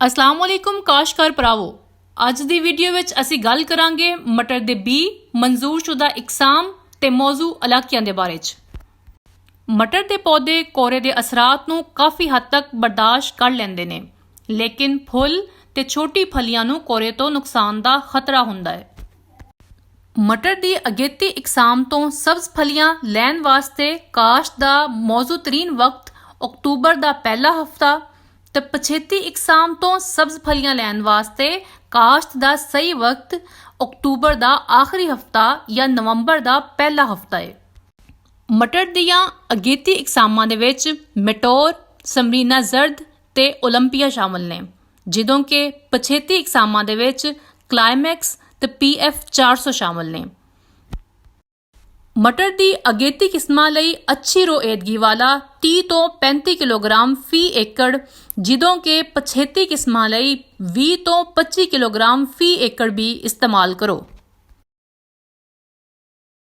अस्सलाम वालेकुम काश्तकार भरावो। ਅੱਜ ਦੀ ਵੀਡੀਓ ਵਿੱਚ ਅਸੀਂ ਗੱਲ ਕਰਾਂਗੇ ਮਟਰ ਦੇ ਬੀ, ਮਨਜ਼ੂਰਸ਼ੁਦਾ ਇਕਸਾਮ ਤੇ ਮੌਜ਼ੂ ਇਲਾਕਿਆਂ ਦੇ ਬਾਰੇ 'ਚ। ਮਟਰ ਦੇ ਪੌਦੇ ਕੋਰੇ ਦੇ ਅਸਰਾਤ ਨੂੰ ਕਾਫੀ ਹੱਦ ਤੱਕ ਬਰਦਾਸ਼ਤ ਕਰ ਲੈਂਦੇ ਨੇ, ਲੇਕਿਨ ਫੁੱਲ ਤੇ ਛੋਟੀ ਫਲੀਆਂ ਨੂੰ ਕੋਰੇ ਤੋਂ ਨੁਕਸਾਨ ਦਾ ਖਤਰਾ ਹੁੰਦਾ ਹੈ। ਮਟਰ ਦੀ ਅਗੇਤੀ ਇਕਸਾਮ ਤੋਂ ਸਬਜ਼ ਫਲੀਆਂ ਲੈਣ ਵਾਸਤੇ ਕਾਸ਼ਤ ਦਾ ਮੌਜ਼ੂ ਤਰੀਨ ਵਕਤ ਅਕਤੂਬਰ ਦਾ ਪਹਿਲਾ ਹਫਤਾ ਤੇ ਪਛੇਤੀ ਇਕਸਾਮ ਤੋਂ ਸਬਜ਼ ਫਲੀਆਂ ਲੈਣ ਵਾਸਤੇ ਕਾਸ਼ਤ ਦਾ ਸਹੀ ਵਕਤ ਅਕਤੂਬਰ ਦਾ ਆਖਰੀ ਹਫਤਾ ਜਾਂ ਨਵੰਬਰ ਦਾ ਪਹਿਲਾ ਹਫਤਾ ਹੈ। ਮਟਰ ਦੀਆਂ ਅਗੇਤੀ ਇਕਸਾਮਾਂ ਦੇ ਵਿੱਚ ਮੈਟੋਰ, ਸਮਰੀਨਾ ਜ਼ਰਦ ਤੇ ਓਲੰਪੀਆ ਸ਼ਾਮਲ ਨੇ, ਜਦੋਂ ਕਿ ਪਛੇਤੀ ਇਕਸਾਮਾਂ ਦੇ ਵਿੱਚ ਕਲਾਈਮੈਕਸ ਤੇ PF 400 ਸ਼ਾਮਲ ਨੇ। ਮਟਰ ਦੀ ਅਗੇਤੀ ਕਿਸਮਾਂ ਲਈ ਅੱਛੀ ਰੋਏਦਗੀ ਵਾਲਾ 30 ਤੋਂ 35 ਕਿਲੋਗ੍ਰਾਮ ਫੀ ਏਕੜ, ਜਦੋਂ ਕਿ ਪਛੇਤੀ ਕਿਸਮਾਂ ਲਈ 20 ਤੋਂ 25 ਕਿਲੋਗ੍ਰਾਮ ਫੀ ਏਕੜ ਵੀ ਇਸਤੇਮਾਲ ਕਰੋ।